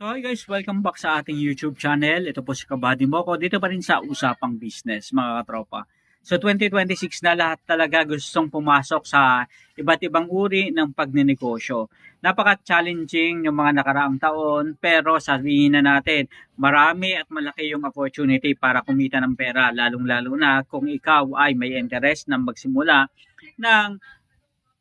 So hi guys, welcome back sa ating YouTube channel. Ito po si Kabady Moko. Dito pa rin sa Usapang Business, mga katropa. So 2026 na, lahat talaga gustong pumasok sa iba't ibang uri ng pagnenegosyo. Napaka-challenging yung mga nakaraang taon, pero sabihin na natin, marami at malaki yung opportunity para kumita ng pera, lalong-lalo na kung ikaw ay may interest na magsimula ng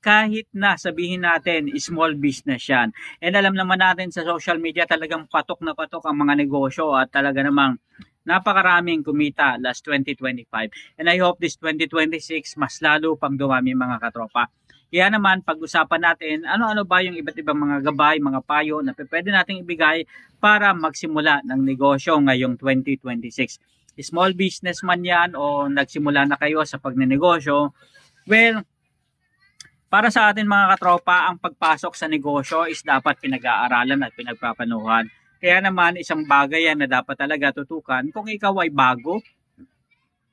kahit na sabihin natin small business yan. And alam naman natin sa social media talagang patok na patok ang mga negosyo at talaga namang napakaraming kumita last 2025. And I hope this 2026 mas lalo pang dumami, mga katropa. Kaya naman pag-usapan natin ano-ano ba yung iba't ibang mga gabay, mga payo na pwede nating ibigay para magsimula ng negosyo ngayong 2026. Small business man yan o nagsimula na kayo sa pagnenegosyo, well, para sa atin mga katropa, ang pagpasok sa negosyo is dapat pinag-aaralan at pinagpapanuhan. Kaya naman isang bagay yan na dapat talaga tutukan kung ikaw ay bago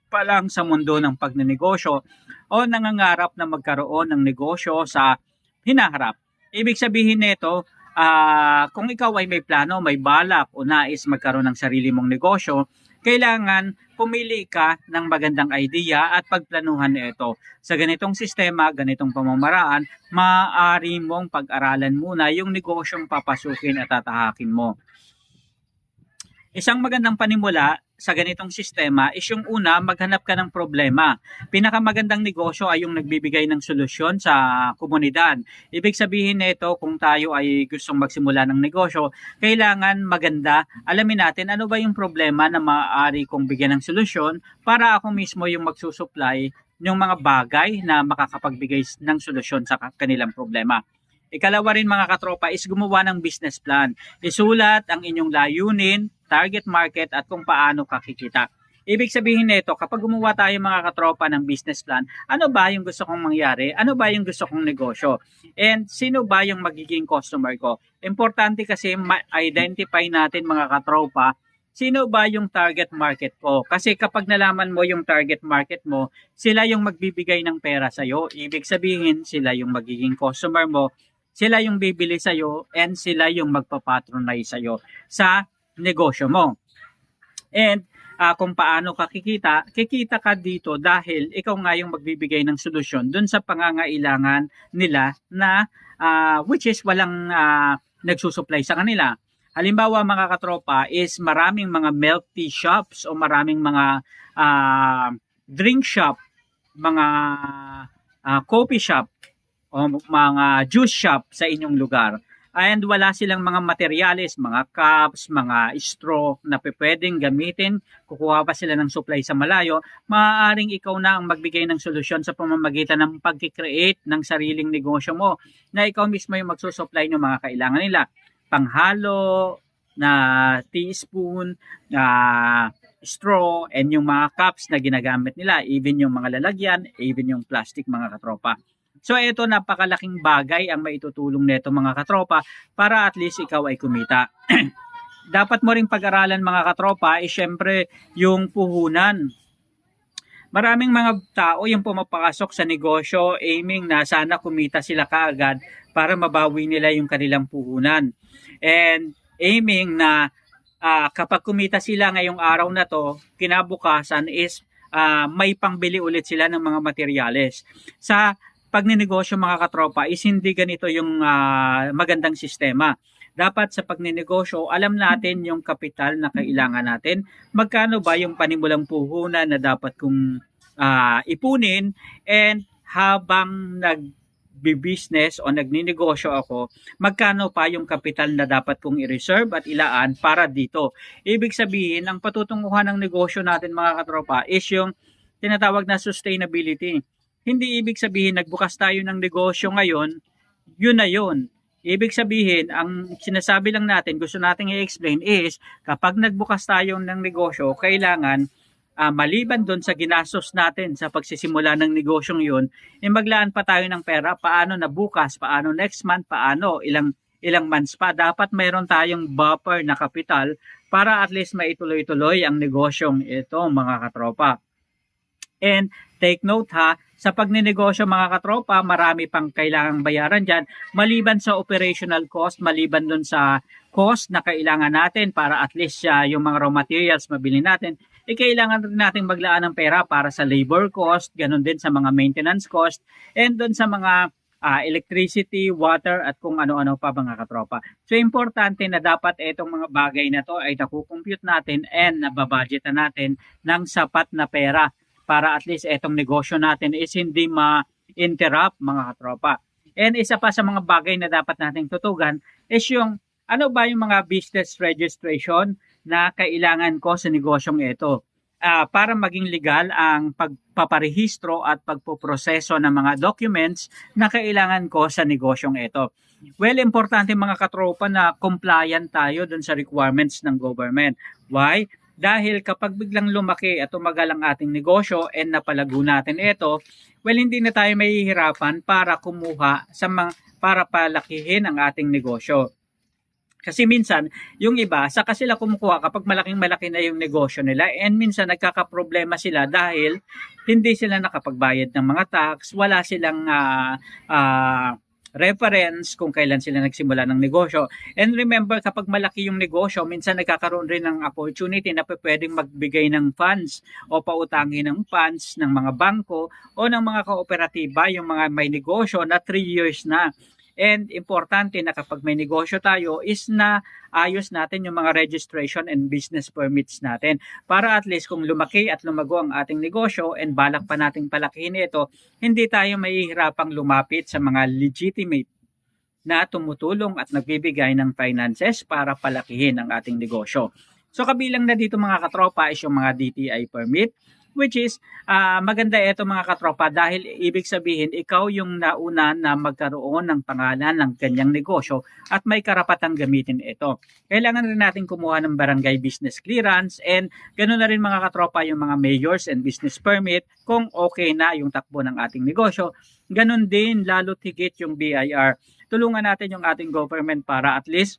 pa lang sa mundo ng pagnenegosyo o nangangarap na magkaroon ng negosyo sa hinaharap. Ibig sabihin nito, kung ikaw ay may plano, may balak o nais magkaroon ng sarili mong negosyo, kailangan pumili ka ng magandang idea at pagplanuhan ito. Sa ganitong sistema, ganitong pamamaraan, maaari mong pag-aralan muna yung negosyong papasukin at tatahakin mo. Isang magandang panimula sa ganitong sistema is yung una, maghanap ka ng problema. Pinakamagandang negosyo ay yung nagbibigay ng solusyon sa komunidad. Ibig sabihin nito, kung tayo ay gustong magsimula ng negosyo, kailangan maganda, alamin natin ano ba yung problema na maaari kong bigyan ng solusyon para ako mismo yung magsusupply ng mga bagay na makakapagbigay ng solusyon sa kanilang problema. Ikalawa rin mga katropa is gumawa ng business plan. Isulat ang inyong layunin, target market at kung paano kakikita. Ibig sabihin nito, kapag gumawa tayo mga katropa ng business plan, ano ba yung gusto kong mangyari? Ano ba yung gusto kong negosyo? And sino ba yung magiging customer ko? Importante kasi ma-identify natin mga katropa, sino ba yung target market ko? Kasi kapag nalaman mo yung target market mo, sila yung magbibigay ng pera sa'yo. Ibig sabihin, sila yung magiging customer mo, sila yung bibili sa'yo, and sila yung magpapatronize sa'yo sa negosyo mo. And kung paano kakikita, kikita ka dito dahil ikaw nga yung magbibigay ng solusyon dun sa pangangailangan nila na which is walang nagsusupply sa kanila. Halimbawa mga katropa is maraming mga milk tea shops o maraming mga drink shop, mga coffee shop o mga juice shop sa inyong lugar. And wala silang mga materyales, mga cups, mga straw na pwedeng gamitin, kukuha pa sila ng supply sa malayo, maaaring ikaw na ang magbigay ng solusyon sa pamamagitan ng pag-create ng sariling negosyo mo na ikaw mismo yung magsusupply ng mga kailangan nila. Panghalo, na teaspoon, straw, and yung mga cups na ginagamit nila, even yung mga lalagyan, even yung plastic mga katropa. So ito, napakalaking bagay ang maitutulong nito mga katropa para at least ikaw ay kumita. Dapat mo ring pag-aralan mga katropa is syempre yung puhunan. Maraming mga tao yung pumapasok sa negosyo aiming na sana kumita sila kaagad para mabawi nila yung kanilang puhunan. And aiming na kapag kumita sila ngayong araw na to, kinabukasan is may pangbili ulit sila ng mga materyales. Sa pagnenegosyo mga katropa is hindi ganito yung magandang sistema. Dapat sa pagnenegosyo, alam natin yung kapital na kailangan natin. Magkano ba yung panimulang puhunan na dapat kong ipunin, and habang nag-business o nagninegosyo ako, magkano pa yung kapital na dapat kong i-reserve at ilaan para dito. Ibig sabihin, ang patutunguhan ng negosyo natin mga katropa is yung tinatawag na sustainability. Hindi ibig sabihin nagbukas tayo ng negosyo ngayon, yun na yun. Ibig sabihin, ang sinasabi lang natin, gusto nating i-explain is, kapag nagbukas tayo ng negosyo, kailangan maliban doon sa ginastos natin sa pagsisimula ng negosyong yun, maglaan pa tayo ng pera, paano na bukas, paano next month, paano ilang months pa. Dapat mayroon tayong buffer na kapital para at least maituloy-tuloy ang negosyong ito mga katropa. And take note ha, sa pagninegosyo mga katropa, marami pang kailangang bayaran dyan. Maliban sa operational cost, maliban dun sa cost na kailangan natin para at least yung mga raw materials mabili natin, kailangan rin natin maglaan ng pera para sa labor cost, ganun din sa mga maintenance cost, and dun sa mga electricity, water, at kung ano-ano pa mga katropa. So, importante na dapat itong mga bagay na to ay nakukompute natin and nababudgetan natin ng sapat na pera para at least itong negosyo natin is hindi ma-interrupt mga katropa. And isa pa sa mga bagay na dapat nating tutugan is yung ano ba yung mga business registration na kailangan ko sa negosyong ito para maging legal ang pagpaparehistro at pagpoproseso ng mga documents na kailangan ko sa negosyong ito. Well, importante mga katropa na compliant tayo dun sa requirements ng government. Why? Dahil kapag biglang lumaki at tumagal ang ating negosyo and napalago natin ito, well, hindi na tayo mahihirapan para kumuha para palakihin ang ating negosyo. Kasi minsan, yung iba, saka sila kumukuha kapag malaking-malaki na yung negosyo nila and minsan nagkakaproblema sila dahil hindi sila nakapagbayad ng mga tax, wala silang reference kung kailan sila nagsimula ng negosyo. And remember, kapag malaki yung negosyo, minsan nagkakaroon rin ng opportunity na pwedeng magbigay ng funds o pautangin ng funds ng mga bangko o ng mga kooperatiba, yung mga may negosyo na 3 years na. And importante na kapag may negosyo tayo is na ayos natin yung mga registration and business permits natin para at least kung lumaki at lumago ang ating negosyo and balak pa nating palakihin ito, hindi tayo mahihirapang lumapit sa mga legitimate na tumutulong at nagbibigay ng finances para palakihin ang ating negosyo. So kabilang na dito mga katropa is yung mga DTI permit, which is maganda ito mga katropa dahil ibig sabihin ikaw yung nauna na magkaroon ng pangalan ng kanyang negosyo at may karapatang gamitin ito. Kailangan rin natin kumuha ng barangay business clearance and ganoon na rin mga katropa yung mga mayors and business permit kung okay na yung takbo ng ating negosyo. Ganon din lalo higit yung BIR. Tulungan natin yung ating government para at least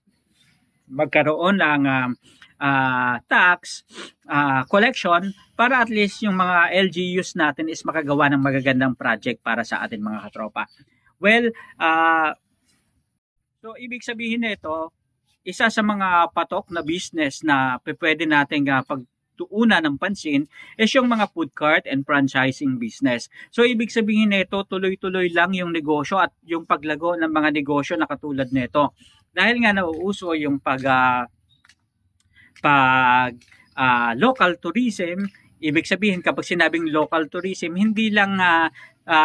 magkaroon ng tax collection para at least yung mga LGUs natin is makagawa ng magagandang project para sa atin mga katropa. Well, so ibig sabihin nito, isa sa mga patok na business na pwede nating pagtuunan ng pansin is yung mga food cart and franchising business. So ibig sabihin nito, tuloy-tuloy lang yung negosyo at yung paglago ng mga negosyo na katulad nito. Dahil nga nauuso yung local tourism, ibig sabihin kapag sinabing local tourism, hindi lang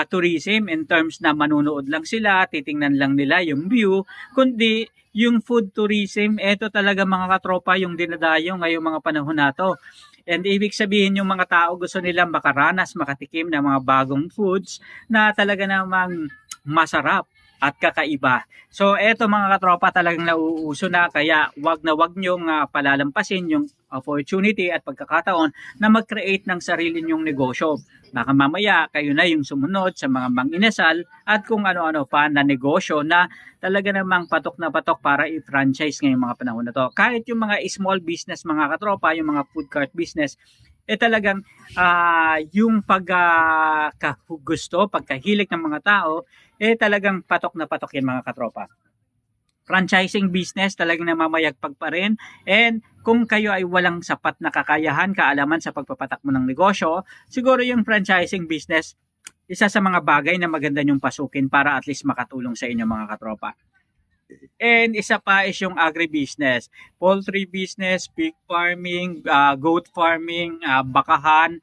tourism in terms na manunood lang sila, titingnan lang nila yung view, kundi yung food tourism, ito talaga mga katropa yung dinadayo ngayong mga panahon na to. And ibig sabihin yung mga tao gusto nilang makaranas, makatikim ng mga bagong foods na talaga namang masarap at kakaiba. So eto mga katropa talagang nauuso na kaya wag nyong palalampasin yung opportunity at pagkakataon na mag-create ng sarili nyong negosyo. Baka mamaya kayo na yung sumunod sa mga manginasal at kung ano-ano pa na negosyo na talaga namang patok na patok para i-franchise ngayong mga panahon na to. Kahit yung mga small business mga katropa, yung mga food cart business, talagang yung pagkagusto, pagkahilig ng mga tao, talagang patok na patok yan mga katropa. Franchising business talagang namamayagpag pa rin and kung kayo ay walang sapat na kakayahan, kaalaman sa pagpapatak mo ng negosyo, siguro yung franchising business, isa sa mga bagay na maganda nyong pasukin para at least makatulong sa inyo mga katropa. And isa pa is yung agribusiness, poultry business, pig farming, goat farming, bakahan,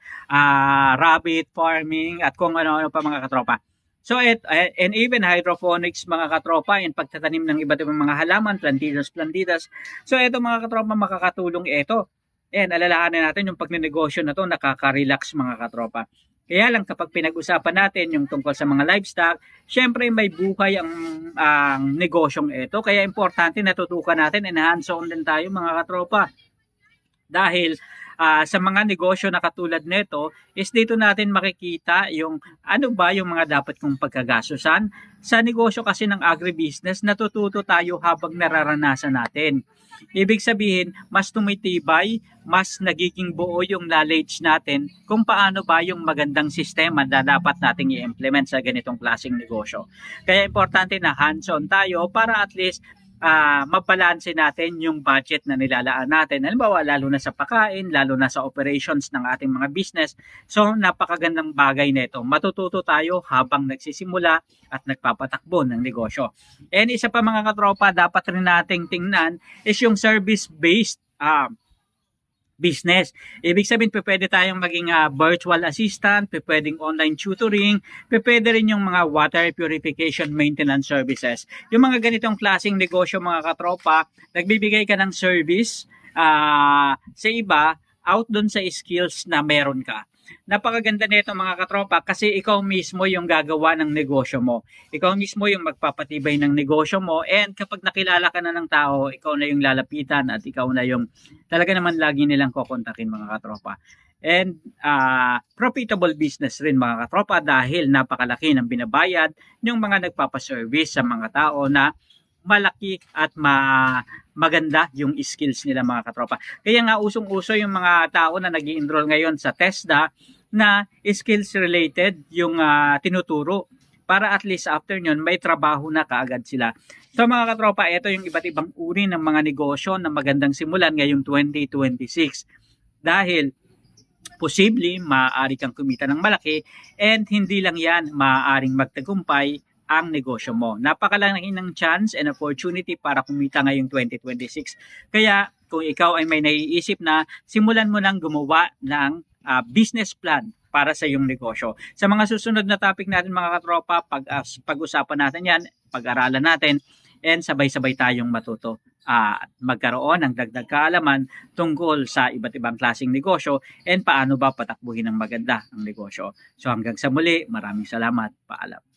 rabbit farming, at kung ano-ano pa mga katropa. So, and even hydroponics mga katropa, and pagtatanim ng iba't ibang mga halaman, plantitas. So, ito mga katropa, makakatulong ito. And alalahanin natin yung pagnenegosyo na to, nakaka-relax mga katropa. Kaya lang kapag pinag-usapan natin yung tungkol sa mga livestock, syempre may buhay ang negosyong ito. Kaya importante natutukan natin and hands-on din tayo mga katropa. Dahil sa mga negosyo na katulad nito is dito natin makikita yung ano ba yung mga dapat kong pagkagastusan. Sa negosyo kasi ng agribusiness, natututo tayo habang nararanasan natin. Ibig sabihin, mas tumitibay, mas nagiging buo yung knowledge natin kung paano ba yung magandang sistema na dapat nating i-implement sa ganitong klaseng negosyo. Kaya importante na hands-on tayo para at least mabalanse natin yung budget na nilalaan natin. Halimbawa, lalo na sa pagkain, lalo na sa operations ng ating mga business. So, napakagandang bagay nito. Matututo tayo habang nagsisimula at nagpapatakbo ng negosyo. And isa pa mga katropa, dapat rin nating tingnan is yung service-based business. Ibig sabihin, pwede tayong maging virtual assistant, pwedeng online tutoring, pwede rin yung mga water purification maintenance services. Yung mga ganitong klaseng negosyo mga katropa, nagbibigay ka ng service sa iba out dun sa skills na meron ka. Napakaganda nito mga katropa kasi ikaw mismo yung gagawa ng negosyo mo. Ikaw mismo yung magpapatibay ng negosyo mo, and kapag nakilala ka na ng tao, ikaw na yung lalapitan at ikaw na yung talaga naman lagi nilang kokontakin mga katropa. And profitable business rin mga katropa dahil napakalaki ng binabayad ng mga nagpapaservice sa mga tao na malaki at maganda yung skills nila mga katropa. Kaya nga usong-uso yung mga tao na nag-i-enroll ngayon sa TESDA na skills related yung tinuturo para at least after nyon may trabaho na kaagad sila. So mga katropa, ito yung iba't ibang uri ng mga negosyo na magandang simulan ngayong 2026. Dahil posible maaari kang kumita ng malaki, and hindi lang yan, maaaring magtagumpay ang negosyo mo. Napakalaki ng chance and opportunity para kumita ngayong 2026. Kaya kung ikaw ay may naiisip na, simulan mo nang gumawa ng business plan para sa iyong negosyo. Sa mga susunod na topic natin mga katropa, pag-usapan natin yan, pag-aralan natin, and sabay-sabay tayong matuto at magkaroon ng dagdag kaalaman tungkol sa iba't ibang klaseng negosyo and paano ba patakbuhin ng maganda ang negosyo. So hanggang sa muli, maraming salamat. Paalam.